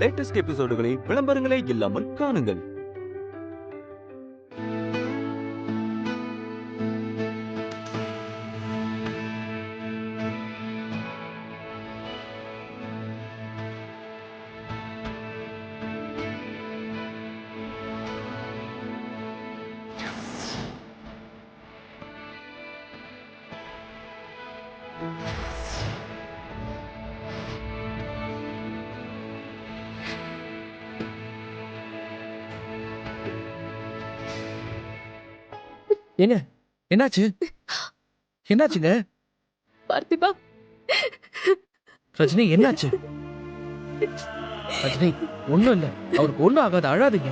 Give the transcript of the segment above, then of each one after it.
Latest எபிசோடுகளை விளம்பரங்களே இல்லாமல் காணுங்கள். ஏங்க என்னாச்சு? என்னாச்சுங்க? பார்த்திபா, ரஜினி என்னாச்சு? ரஜினி ஒண்ணும் இல்ல, அவருக்கு ஒண்ணும் ஆகாது, அழாதீங்க.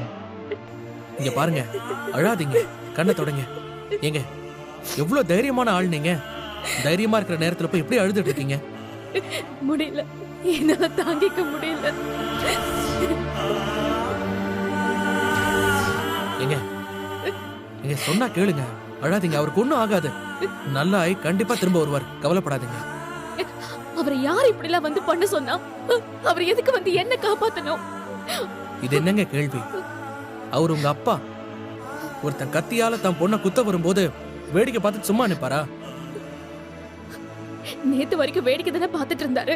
இங்க பாருங்க, அழாதீங்க, கண்ணை தொடங்க. ஏங்க எவ்வளவு தைரியமான ஆள் நீங்க. தைரியமா இருக்கிற நேரத்துல போய் எப்படி அழுதுட்டு இருக்கீங்க? முடியல, என்னால தாங்கிக்க முடியல. ஏங்க நீங்க சொன்னா கேளுங்க, அழாதீங்க, அவருக்கு ஒண்ணும் ஆகாது. நல்லா ஆயி கண்டிப்பா திரும்ப வருவார், கவலைப்படாதீங்க. அவர் யார் இப்படி எல்லாம் வந்து பண்ண சொன்னா? அவர் எதுக்கு வந்து என்ன காப்பாத்தணும்? இது என்னங்க கேள்வி? அவர் உங்க அப்பா. ஒருத்தன் கத்தியால தன் பொண்ணை குத்த வரும்போது வேடிக்கை பார்த்துட்டு சும்மா நிப்பாரா? நேத்து வரைக்கும் வேடிக்கை தானே பார்த்துட்டு இருந்தாரு.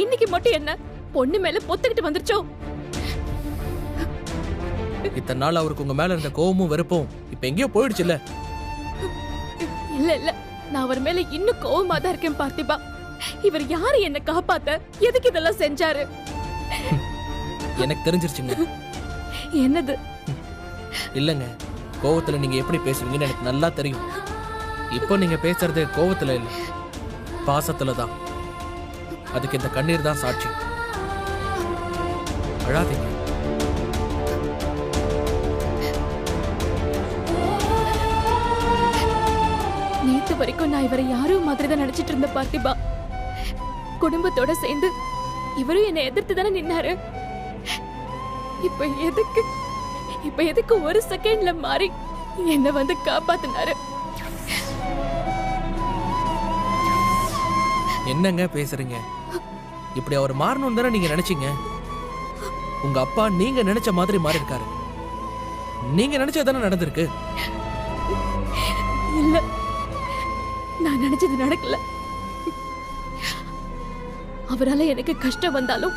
இன்னைக்கு மட்டும் என்ன பொண்ணு மேல பொத்துக்கிட்டு வந்துருச்சோ? இத்தனை நாள் அவருக்கு உங்க மேல இருந்த கோவமும் வெறுப்பும் இப்ப எங்கேயோ போயிடுச்சுல்ல? இல்ல இல்ல, நான் அவர் மேல இன்னும் கோவமா தான் இருக்கேன் பார்த்திபா. இவர் யாரு என்ன காப்பாத்த? எதுக்கு இதெல்லாம் செஞ்சாரு? எனக்கு தெரிஞ்சிருச்சுங்க. என்னது? இல்லங்க, கோவத்துல நீங்க எப்படி பேசுவீங்கன்னு எனக்கு நல்லா தெரியும். இப்போ நீங்க பேசுறது கோவத்துல இல்ல, பாசத்துல தான். அதுக்கு இந்த கண்ணீர் தான் சாட்சி. அழாதீங்க. நேத்து வரைக்கும் நான் இவரை யாரோ மாதிரி தான் நினைச்சிட்டு இருந்த பார்த்திபா. குடும்பத்தோட சேர்ந்து இவரும் என்னை எதிர்த்து தானே நின்னாரு. இப்ப எதுக்கு ஒரு செகண்ட்ல மாறி என்ன வந்து காப்பாத்தினாரு? என்னங்க பேசுறீங்க? இப்படி அவர் மாறணும்னு தானே நீங்க நினைச்சீங்க? உங்க அப்பா நீங்க நினைச்ச மாதிரி மாறி இருக்காரு. நீங்க நினைச்சதானே நடந்திருக்கு. இல்ல, நான் நினைச்சது நடக்கல. அவரால எனக்கு கஷ்டம் வந்தாலும்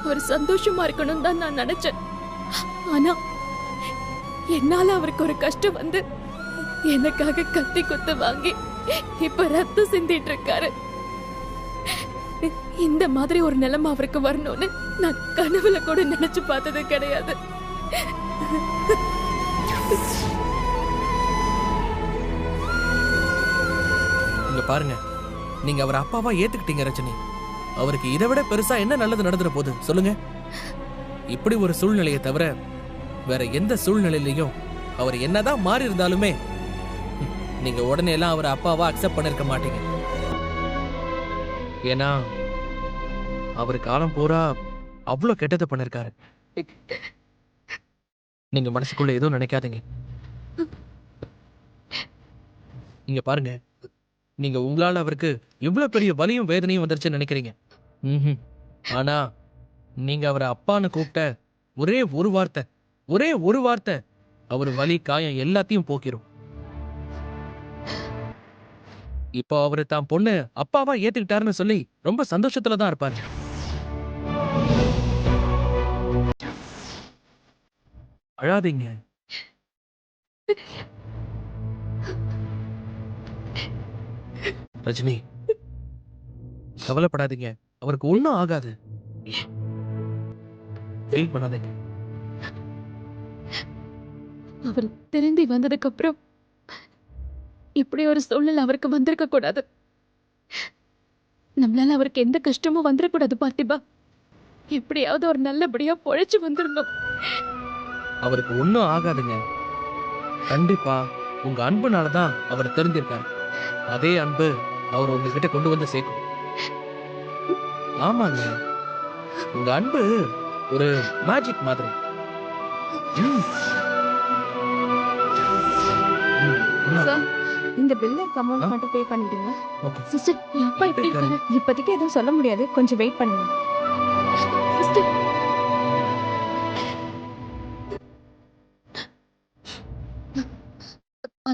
அவர் சந்தோஷமா இருக்கணும் தான் நான் நினைச்சேன். ஆனா என்னால அவருக்கு ஒரு கஷ்டம் வந்து எனக்காக கத்தி குத்து வாங்கி இப்ப ரத்தம் சிந்திட்டு இருக்காரு. இந்த மாதிரி ஒரு நிலைமை அவருக்கு வரணும்னு நான் கனவுல கூட நினைச்சு பார்த்தது கிடையாது. இங்க பாருங்க, நீங்க அவர் அப்பாவா ஏத்துக்கிட்டீங்க ரஜினி. அவருக்கு இதை விட பெருசா என்ன நல்லது நடந்துற போது சொல்லுங்க? இப்படி ஒரு சூழ்நிலையை தவிர வேற எந்த சூழ்நிலையிலையும் அவர் என்னதான் மாறி இருந்தாலுமே நீங்க உடனே எல்லாம் அவர் அப்பாவா அக்செப்ட் பண்ணிருக்க மாட்டீங்க. ஏன்னா அவர் காலம் பூரா அவ்வளவு கெட்டதை பண்ணிருக்காரு. நீங்க மனசுக்குள்ள எதுவும் நினைக்காதீங்க. நீங்க பாருங்க, நீங்க உங்களால அவருக்கு இவ்வளவு பெரிய வலியும் வேதனையும் வந்துருச்சுன்னு நினைக்கிறீங்க. ஆனா நீங்க அவரை அப்பான்னு கூப்பிட்ட ஒரே ஒரு வார்த்தை அவர் வலி காயம் எல்லாத்தையும் போக்கிரும். இப்போ அவரு தான் பொண்ணு அப்பாவா ஏத்துக்கிட்டாருன்னு சொல்லி ரொம்ப சந்தோஷத்துல தான் இருப்பாரு. அழாதீங்க. ரஜினி கவலைப்படாதீங்க, அவருக்கு ஒண்ணும் ஆகாது. ஃபீல் பண்ணாதீங்க. அவர் திரும்பி வந்ததுக்கு அப்புறம் இப்படி ஒரு சூழ்நிலை அவருக்கு வந்திருக்க கூடாது. நம்மளால அவருக்கு எந்த கஷ்டமும் வந்துடக்கூடாது பார்த்திபா. எப்படியாவது ஒரு நல்லபடியா பொழைச்சு வந்துடணும். அவருக்கு ஒண்ணும் ஆகாதுங்க. கண்டிப்பா உங்க அன்புனாலதான் அவர் தெரிஞ்சிருக்காரு. அதே அன்பு அவர் உங்ககிட்ட கொண்டு வந்து சேர்க்கும். ஆமாங்க, உங்க அன்பு ஒரு மேஜிக் மாதிரி. சார், இந்த பில்லுக்கு அமௌண்ட் மட்டும் பே பண்ணிடுங்க. சிஸ்டர், என் அப்பா இப்படி இருக்காரு. இப்போதைக்கு எதுவும் சொல்ல முடியாது, கொஞ்சம் வெயிட் பண்ணுங்க. சிஸ்டர்,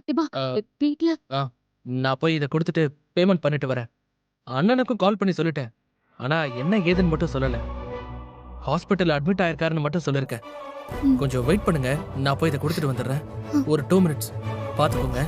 பாத்திமா ஆ. வீட்ல நான் போய் இதை கொடுத்துட்டு பேமெண்ட் பண்ணிட்டு வரேன். அண்ணனுக்கும் கால் பண்ணி சொல்லிட்டேன். ஆனா என்ன ஏதுன்னு மட்டும் சொல்லல. ஹாஸ்பிட்டல் அட்மிட் ஆயிருக்காருன்னு மட்டும் சொல்லிருக்கேன். ம். கொஞ்சம் வெயிட் பண்ணுங்க, நான் போய் இதை கொடுத்துட்டு வந்துடுறேன். ஒரு 2 மினிட்ஸ் பாத்துக்கோங்க.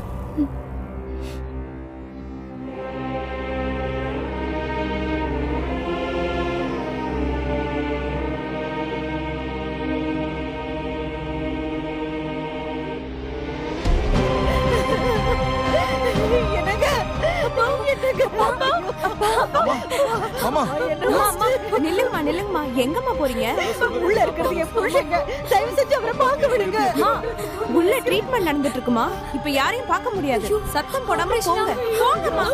மாமா நில்லுங்கம்மா நில்லுங்கம்மா, எங்கம்மா போறீங்க? உள்ள இருக்கிறது என் புருஷங்க. தயவு செஞ்சு அவரை பார்க்க விடுங்க. அம்மா, உள்ள ட்ரீட்மெண்ட் நடந்துட்டு இருக்குமா? இப்ப யாரையும் பார்க்க முடியாது. சத்தம் போடாம போங்க. போங்கம்மா.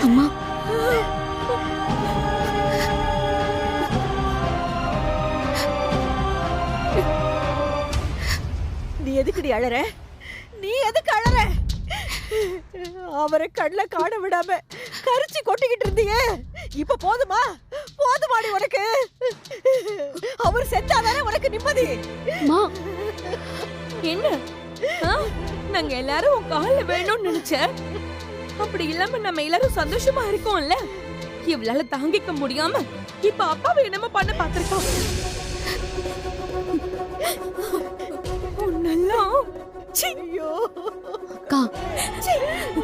அம்மா நீ எதுக்குடி அழற? நீ எதுக்கு அழற? அவரை கண்ணுல காண விடாம கரிச்சி கொட்டிக்கிட்டு இருந்தியே, இப்ப போதுமா? போதுமாடி உனக்கு? அவர் செத்தாதானே உனக்கு நிம்மதி? அம்மா என்ன? நாங்க எல்லாரும் உன் கால்ல வேணும்னு நினைச்சேன். அப்படி இல்லாம நம்ம எல்லாரும் சந்தோஷமா இருக்கோம்ல. இவளால தாங்கிக்க முடியாம இப்ப அப்பாவை என்னமோ பண்ண பாத்திருக்கோம். ஐயோ, அக்கா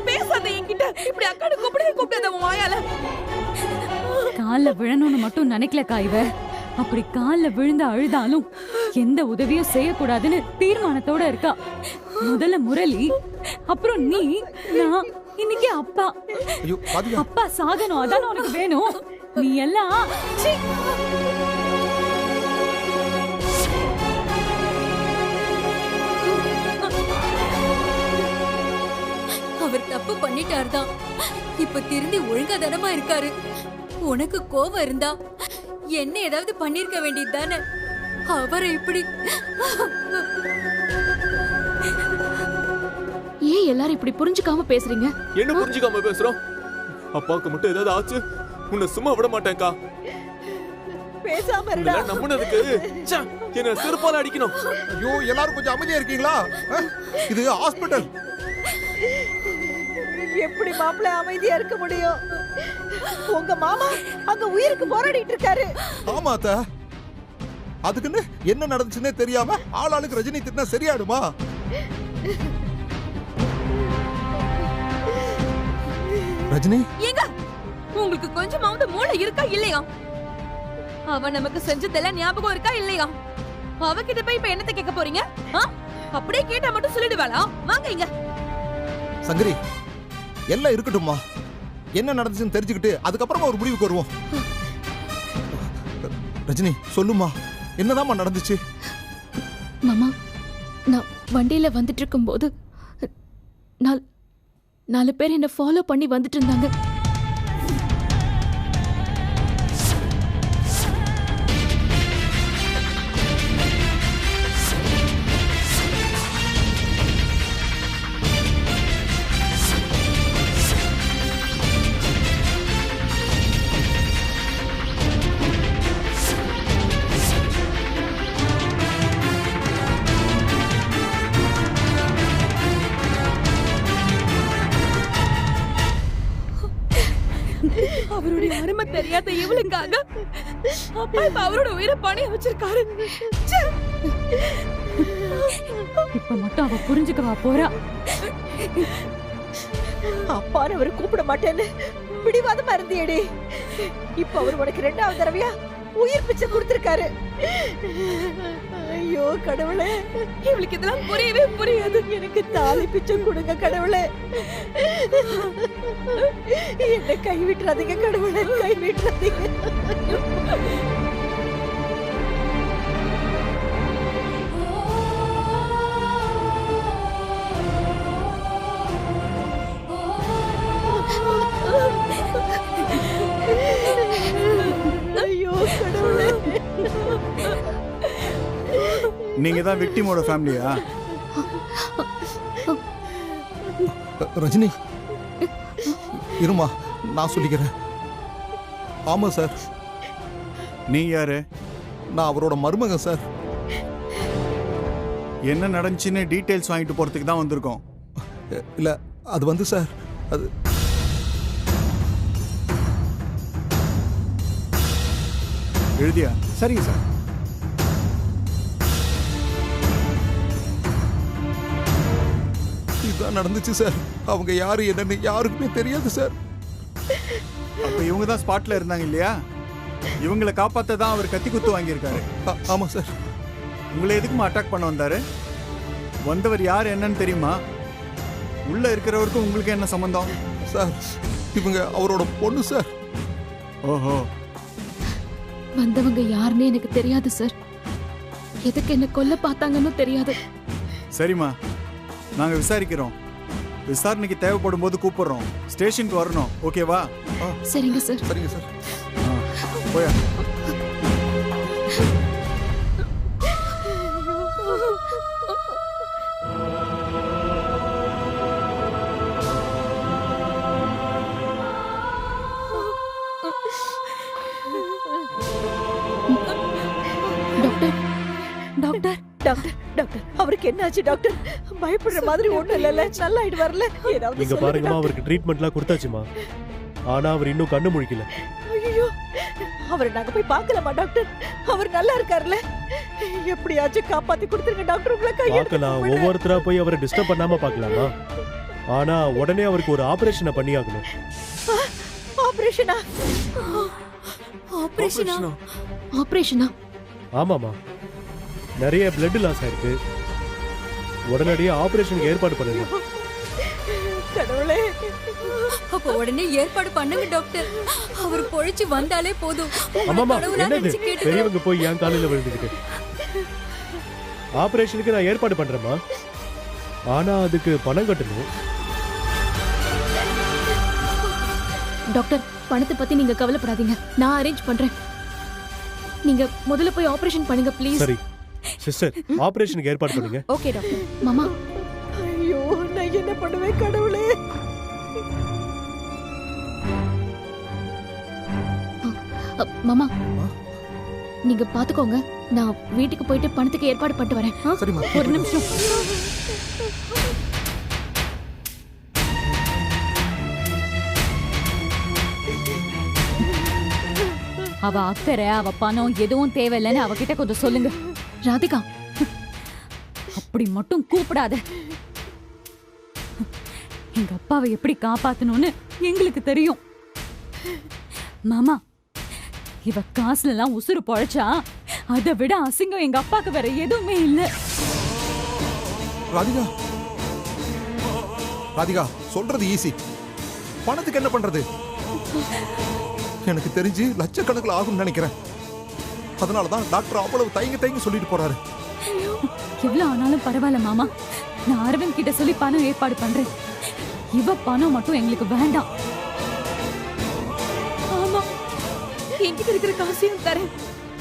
பேசாத என்கிட்ட. இப்படி அக்காடு கூப்பிடாத உன் வாயால. கால்ல விழணும்னு மட்டும் நினைக்கலக்கா இவ. அப்படி கால்ல விழுந்து அழுதாலும் எந்த உதவியும் செய்யக்கூடாதுன்னு தீர்மானத்தோட இருக்கா. முதல்ல முரளி, அப்புறம் நீ, நான், இன்னைக்கு அப்பா. ஐயோ பாத்தியா? அப்பா சாகணும், அதான உனக்கு வேணும். நீ எல்லாம் சீ. அவர் தப்பு பண்ணிட்டாருதான். இப்ப திருந்தி ஒழுங்காதனமா இருக்காரு. உனக்கு கோவம் இருந்தா என்ன ஏதாவது பண்ணிருக்க வேண்டியது தானே. அவரை இப்படி ஏன் எல்லாரும் இப்படி புரிஞ்சுக்காம பேசுறீங்க? என்ன புரிஞ்சுக்காம பேசுறோம்? அப்பாவுக்கு மட்டும் ஏதாவது ஆச்சு உன்னை சும்மா விட மாட்டேன்க்கா. பேசாம இருடா. இதெல்லாம் நம்புனதுக்கு ச்சே, என்ன செருப்பால அடிக்கணும். ஐயோ எல்லாரும் கொஞ்சம் அமைதியா இருக்கீங்களா? இது ஹாஸ்பிட்டல். எப்படி மாப்பிள்ளை அமைதியா இருக்க முடியும்? உங்க மாமா அங்க உயிருக்கு போராடிட்டு இருக்காரு. ஆமா அத்தை, அதுக்குன்னு என்ன நடந்துச்சுன்னே தெரியாம ஆளாளுக்கு ரஜினி திட்டினா சரியாடுமா? ரஜினி ஏங்க, உங்களுக்கு கொஞ்சமாவது மூளை இருக்கா இல்லையா? அவ நமக்கு செஞ்சதெல்லாம் ஞாபகம் இருக்கா இல்லையா? அவகிட்ட போய் இப்ப என்னத்தை கேட்க போறீங்க? அப்படியே கேட்டா மட்டும் சொல்லிடுவாளா? வாங்க இங்க. சங்கரி, எல்லாம் இருக்கட்டும்மா. என்ன நடந்துச்சுன்னு தெரிஞ்சுக்கிட்டு அதுக்கப்புறமா ஒரு முடிவுக்கு வருவோம். ரஜினி சொல்லுமா, என்னதாம்மா நடந்துச்சு? மாமா, நான் வண்டியில வந்துட்டு இருக்கும்போது 4 பேர் என்ன ஃபாலோ பண்ணி வந்துட்டு இருந்தாங்க. அவருடைய அருமை தெரியாத இவளுக்காக அப்பா இப்ப அவரோட உயிரை பணைய வச்சிருக்காரு. இப்ப மட்டும் அவ புரிஞ்சுக்கவா போறா? அப்பான்னு அவரை கூப்பிட மாட்டேன்னு பிடிவாதமா இருந்தியடி. இப்ப அவர் உனக்கு 2வது தடவையா உயிர் பிச்சை கொடுத்திருக்காரு. ஐயோ கடவுளே, இவளுக்கு இதெல்லாம் புரியவே புரியாது. எனக்கு தாலி பிச்சை கொடுங்க கடவுளே. என்ன கை விட்டுறாதீங்க கடவுளே, கை விட்டுறாதீங்க. ஐயோ கடவுளே. நீங்க தான் விக்டிமோட ஃபேமிலியா? ரஜினி இருமா, நான் சொல்லிக்கிறேன். ஆமா சார், நீ யாரு? நான் அவரோட மருமகன் சார். என்ன நடந்துச்சுன்னு டீட்டெயில்ஸ் வாங்கிட்டு போறதுக்கு தான் வந்திருக்கோம். இல்ல அது வந்து சார், அது எழுதியா? சரிங்க சார். இதுதான் நடந்துச்சு சார். அவங்க யாரு என்னன்னு யாருக்குமே தெரியாது சார். அப்ப இவங்க தான் ஸ்பாட்ல இருந்தாங்க இல்லையா? இவங்களை காப்பாத்த தான் அவர் கத்தி குத்து வாங்கியிருக்காரு. ஆமா சார். உங்களை எதுக்குமா அட்டாக் பண்ண வந்தாரு? வந்தவர் யார் என்னன்னு தெரியுமா? உள்ள இருக்கிறவருக்கும் உங்களுக்கு என்ன சம்பந்தம்? சார் இவங்க அவரோட பொண்ணு சார். ஓஹோ. வந்தவங்க யாருன்னு எனக்கு தெரியாது சார். எதுக்கு என்ன கொல்ல பார்த்தாங்கன்னு தெரியாது. சரிம்மா, நாங்க விசாரிக்கிறோம். விசாரணைக்கு தேவைப்படும் போது கூப்பிடுறோம். ஸ்டேஷனுக்கு வரணும், ஓகேவா? சரிங்க சார். சரிங்க சார். போயா. டாக்டர் டாக்டர் டாக்டர் டாக்டர் அவருக்கு என்ன ஆச்சு டாக்டர்? பயப்படுற மாதிரி ஒண்ணும் இல்லல, நல்லா ஆயிடு வரல. ஏதாவது நீங்க பாருங்கம்மா, அவருக்கு ட்ரீட்மெண்ட்லாம் கொடுத்தாச்சுமா. ஆனா அவர் இன்னும் கண்ணு முழிக்கல. ஐயோ, அவரை நாங்க போய் பார்க்கலாமா டாக்டர்? அவர் நல்லா இருக்காருல்ல? எப்படியாச்சும் காப்பாத்தி கொடுத்துருங்க டாக்டர். உங்களை கையெடுத்து பார்க்கலாம், ஒவ்வொருத்தரா போய் அவரை டிஸ்டர்ப் பண்ணாம பார்க்கலாமா? ஆனா உடனே அவருக்கு ஒரு ஆபரேஷனை பண்ணி ஆகணும். ஆபரேஷனா? ஆபரேஷனா? ஆபரேஷனா? ஆமாமா, நிறைய பிளட் லாஸ் ஆயிருக்கு. உடனடியா ஆபரேஷனுக்கு ஏற்பாடு பண்ணுங்க. கடவுளே, அப்ப உடனே ஏற்பாடு பண்ணுங்க டாக்டர். அவர் பொழைச்சு வந்தாலே போதும். ஆமாமா, என்னது பெரியவங்க போய் என் காலையில விழுந்துக்கிட்டு? ஆபரேஷனுக்கு நான் ஏற்பாடு பண்றேம்மா, ஆனா அதுக்கு பணம் கட்டணும். டாக்டர், பணத்தை பத்தி நீங்க கவலைப்படாதீங்க, நான் அரேஞ்ச் பண்றேன். நீங்க முதல்ல போய் ஆபரேஷன் பண்ணுங்க ப்ளீஸ். சரி சிஸ்டர், ஆபரேஷனுக்கு ஏற்பாடு பண்ணுங்க. Okay doctor. மாமா, ஐயோ நான் என்ன பண்ணுவேன் கடவுளே? மாமா நீங்க பாத்துக்கோங்க, நான் வீட்டுக்கு போயிட்டு பணத்துக்கு ஏற்பாடு பண்ணிட்டு வரேன். சரிம்மா. ஒரு நிமிஷம். அவ அக்கறை, அவ பணம் எதுவும் தேவையில்லைன்னு அவகிட்ட கொஞ்சம் சொல்லுங்க. ராதிகா, அப்படி மட்டும் கூப்பிடாத. எங்க அப்பாவை எப்படி காப்பாத்தணும்னு எங்களுக்கு தெரியும். மாமா, இவ காசுல எல்லாம் உசுறு பொழைச்சா அதை விட அசிங்கம் எங்க அப்பாக்கு வேற எதுவுமே இல்ல. ராதிகா, ராதிகா சொல்றது ஈஸி, பணத்துக்கு என்ன பண்றது? எனக்கு தெரிஞ்சு லட்சக்கணக்கில் ஆகும்னு நினைக்கிறேன். அதனாலதான் டாக்டர் அவ்வளவு தயங்கி சொல்லிட்டு போறாரு. எவ்வளவு ஆனாலும் பரவாயில்ல மாமா, நான் அரவிந்த் கிட்ட சொல்லி பணம் ஏற்பாடு பண்றேன். இவ பணம் மட்டும் எங்களுக்கு வேண்டாம். ஆமா, என்கிட்ட இருக்கிற காசையும் தரேன்.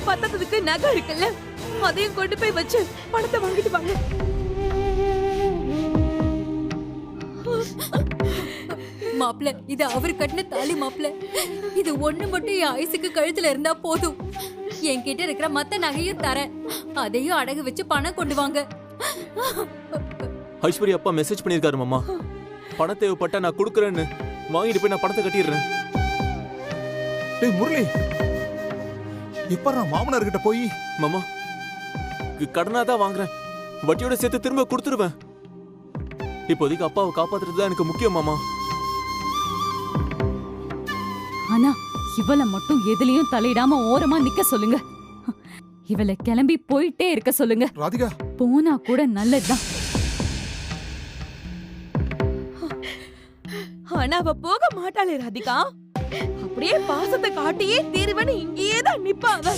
பத்ததுக்கு நகை இருக்குல்ல, அதையும் கொண்டு போய் வச்சு பணத்தை வாங்கிட்டு வாங்க. மாப்ள, இது அவர் கட்டின தாலி மாப்ள. இது ஒண்ணு மட்டும் என் ஐசுக்கு கழுத்துல இருந்தா போதும். என்கிட்ட இருக்கிற மத்த நகையும் தரேன், அதையும் அடகு வச்சு பணம் கொண்டு வாங்க. ஐஸ்வர்யா அப்பா மெசேஜ் பண்ணிருக்காரு மாமா, பணம் தேவைப்பட்டா நான் கொடுக்குறேன்னு. வாங்கிட்டு போய் நான் பணத்தை கட்டிடுறேன். டேய் முரளி, இப்ப நான் மாமனார் கிட்ட போய் மாமா கடனா தான் வாங்குறேன், வட்டியோட சேர்த்து திரும்ப கொடுத்துருவேன். இப்போதைக்கு அப்பாவை காப்பாத்துறது தான் எனக்கு முக்கியம் மாமா. ஆனா இவளை மட்டும் எதுலயும் தலையிடாம ஓரமா நிக்க சொல்லுங்க. இவளை கிளம்பி போயிட்டே இருக்க சொல்லுங்க. ராதிகா, போனா கூட நல்லதுதான். ஆனா அவ போக மாட்டாளே ராதிகா. அப்படியே பாசத்தை காட்டியே தீர்வன்னு இங்கேயே தான் நிப்பாங்க.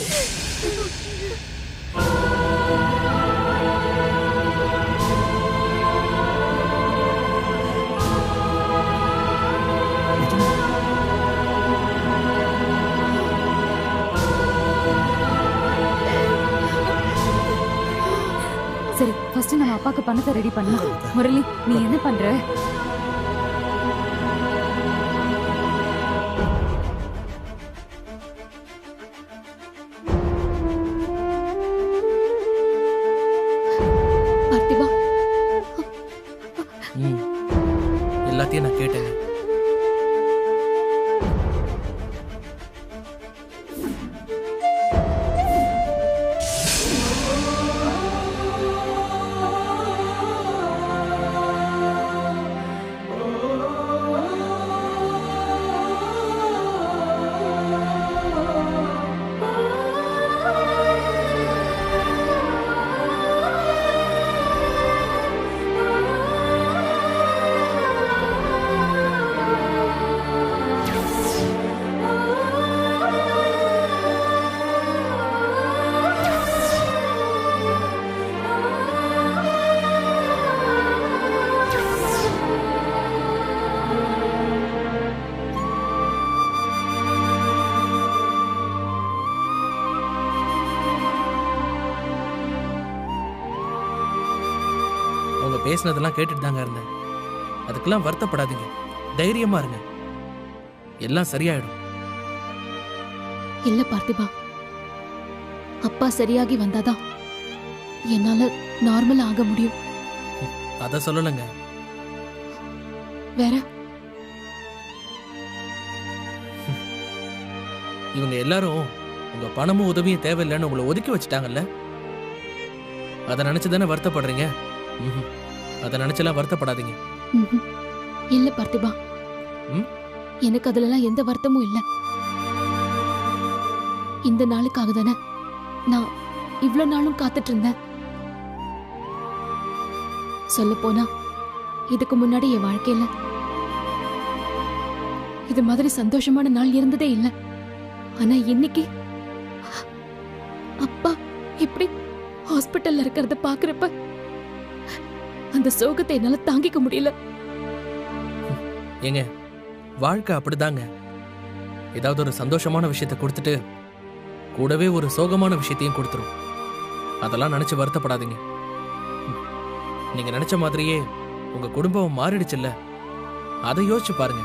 சரி, ஃபர்ஸ்ட் நம்ம அப்பாக்கு பணத்தை ரெடி பண்ணலாம். முரளி, நீ என்ன பண்ற? ம் எல்லாத்தையும் நான் கேட்டேங்க. அவங்க பேசினதெல்லாம் கேட்டுட்டு தாங்க இருந்தேன். அதுக்கெல்லாம் வருத்தப்படாதீங்க, தைரியமா இருங்க, எல்லாம் சரியாயிடும். இல்ல பார்த்திபா, அப்பா சரியாகி வந்தாதான் என்னால நார்மல் ஆக முடியும். அத சொல்லலங்க. வேற இவங்க எல்லாரும் உங்க பணமும் உதவியும் தேவையில்லைன்னு உங்களை ஒதுக்கி வச்சுட்டாங்கல்ல, அதை நினைச்சுதானே வருத்தப்படுறீங்க? அதை நினைச்செல்லாம் வருத்தப்படாதீங்க. இல்ல பார்த்திபா, எனக்கு அதுலலாம் எந்த வருத்தமும் இல்ல. இந்த நாளுக்காக தானே நான் இவ்வளவு நாளும் காத்துட்டு இருந்தேன். சொல்ல போனா இதுக்கு முன்னாடி என் வாழ்க்கையில இது மாதிரி சந்தோஷமான நாள் இருந்ததே இல்ல. ஆனா இன்னைக்கு அப்பா இப்படி ஹாஸ்பிட்டல்ல இருக்கிறத பாக்குறப்ப அந்த சோகத்தை என்னால தாங்கிக்க முடியல. ஏங்க, வாழ்க்கை அப்படிதாங்க. ஏதாவது ஒரு சந்தோஷமான விஷயத்தை கொடுத்துட்டு கூடவே ஒரு சோகமான விஷயத்தையும் கொடுத்துரும். அதெல்லாம் நினைச்சு வருத்தப்படாதீங்க. நீங்க நினைச்ச மாதிரியே உங்க குடும்பம் மாறிடுச்சுல்ல, அதை யோசிச்சு பாருங்க.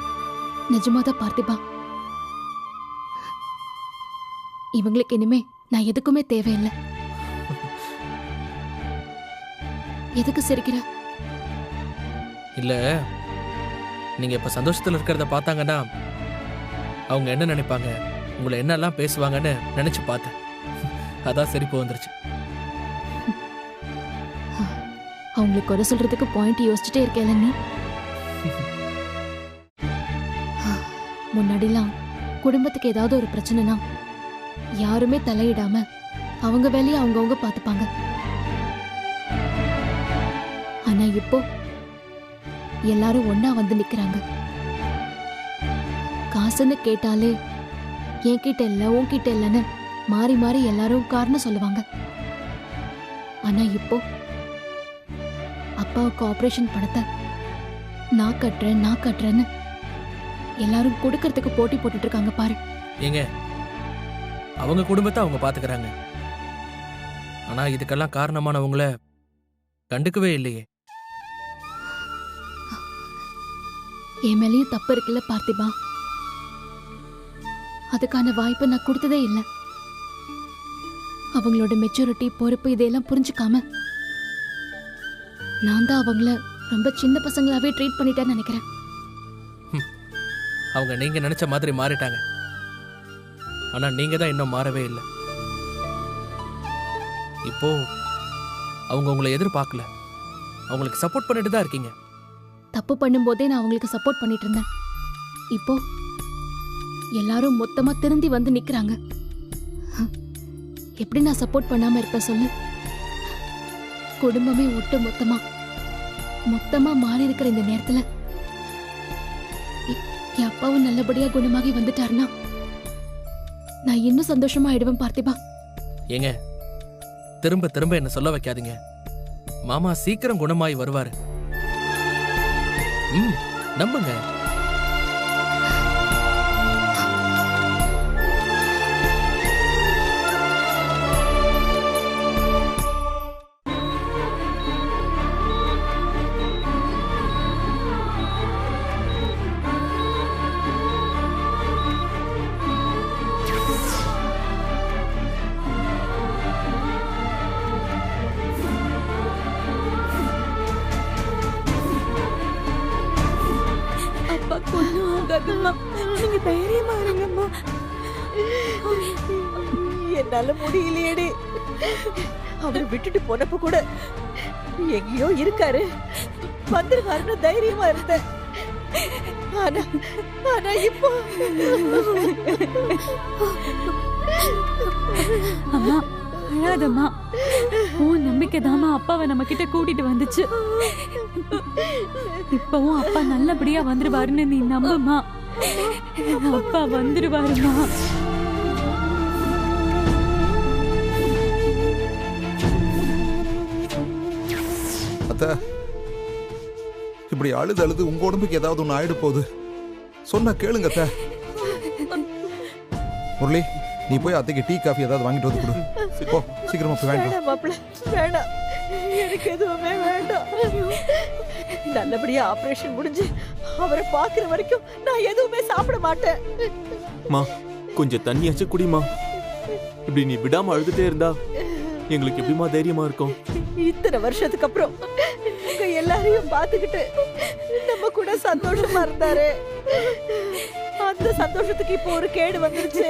நிஜமாதான் பார்த்திபா, இவங்களுக்கு இனிமே நான் எதுக்குமே தேவையில்லை. எதுக்கு சிரிக்கிற? இல்ல, நீங்க இப்ப சந்தோஷத்துல இருக்கிறத பார்த்தாங்கன்னா அவங்க என்ன நினைப்பாங்க, உங்களை என்னெல்லாம் பேசுவாங்கன்னு நினைச்சு பார்த்தேன். அதான் சிரிப்பு வந்துருச்சு. அவங்களுக்கு குறை சொல்றதுக்கு பாயிண்ட் யோசிச்சுட்டே இருக்கேல நீ. முன்னாடிலாம் குடும்பத்துக்கு ஏதாவது ஒரு பிரச்சனைனா யாருமே தலையிடாம அவங்க வேலையை அவங்கவுங்க பார்த்துப்பாங்க. ஆனா இப்போ எல்லாரும் ஒன்னா வந்து நிக்கிறாங்க. காசுன்னு கேட்டாலே என்கிட்ட இல்ல உன்கிட்ட இல்லன்னு மாறி மாறி எல்லாரும் காரணம் சொல்லுவாங்க. ஆனா இப்போ அப்பாவுக்கு ஆபரேஷன் பணத்தை நான் கட்டுறேன்னு எல்லாரும் கொடுக்கறதுக்கு போட்டி போட்டுட்டு இருக்காங்க பாரு. ஏங்க, அவங்க குடும்பத்தை அவங்க பாத்துக்கிறாங்க. ஆனா இதுக்கெல்லாம் காரணமானவங்கள கண்டுக்கவே இல்லையே. என் மேலேயும் தப்பு இருக்குல்ல பார்த்திபா. அதுக்கான வாய்ப்பை நான் கொடுத்ததே இல்லை. அவங்களோட மெச்சூரிட்டி, பொறுப்பு இதையெல்லாம் புரிஞ்சுக்காம நான் தான் அவங்கள ரொம்ப சின்ன பசங்களாவே ட்ரீட் பண்ணிட்டேன்னு நினைக்கிறேன். அவங்க நீங்க நினைச்ச மாதிரி மாறிட்டாங்க. ஆனா நீங்க தான் இன்னும் மாறவே இல்லை. இப்போ அவங்க உங்களை எதிர்பார்க்கல, அவங்களுக்கு சப்போர்ட் பண்ணிட்டு தான் இருக்கீங்க. தப்பு பண்ணும்போதே நான் அவங்களுக்கு சப்போர்ட் பண்ணிட்டு இருந்தேன். இப்போ எல்லாரும் மொத்தமா திருந்தி வந்து நிக்கிறாங்க. எப்படி நான் சப்போர்ட் பண்ணாம இருப்பேன் சொல்லு? குடும்பமே ஒட்டு மொத்தமா மாறி இருக்கிற இந்த நேரத்துல என் அப்பாவும் நல்லபடியா குணமாகி வந்துட்டாருன்னா நான் இன்னும் சந்தோஷமா ஆயிடுவேன் பார்த்திபா. ஏங்க, திரும்ப திரும்ப என்ன சொல்ல வைக்காதீங்க. மாமா சீக்கிரம் குணமாயி வருவாரு. நம்புங்க. ஆகாதும்மா. நீங்க தைரியமா இருங்கம்மா. என்னால முடியலையேடி. அவரை விட்டுட்டு போனப்ப கூட எங்கேயோ இருக்காரு, வந்துருவாருன்னு தைரியமா இருந்தேன். ஆனா ஆனா இப்போ அம்மா அழாதம்மா. உன் நம்பிக்கை தாமா அப்பாவை நம்ம கிட்ட கூட்டிட்டு வந்துச்சு. இப்பவும் அப்பா நல்லபடியா வந்துருவாருன்னு நீ நம்புமா. அப்பா வந்துருவாருமா. அத்தை, இப்படி அழுது அழுது உங்க உடம்புக்கு ஏதாவது ஒண்ணு ஆயிடு போகுது. சொன்னா கேளுங்க அத்தை. முரளி, நீ போய் அத்தைக்கு டீ காஃபி ஏதாவது வாங்கிட்டு வந்து கொடு. போ, சீக்கிரமா போய் வாங்கிட்டு வா. வேண்டாம் மாப்பிள்ள, வேண்டாம். எனக்கு எதுவுமே வேண்டாம். நல்லபடியா ஆபரேஷன் முடிஞ்சு அவரை பாக்குற வரைக்கும் நான் எதுவுமே சாப்பிட மாட்டேன். மா, கொஞ்சம் தண்ணியாச்சும் குடிமா. இப்படி நீ விடாம அழுதுட்டே இருந்தா எங்களுக்கு எப்படிமா தைரியமா இருக்கும்? இத்தனை வருஷத்துக்கு அப்புறம் உங்க எல்லாரையும் பார்த்துக்கிட்டு நம்ம கூட சந்தோஷமா இருந்தாரு. அந்த சந்தோஷத்துக்கு இப்போ ஒரு கேடு வந்துருச்சு.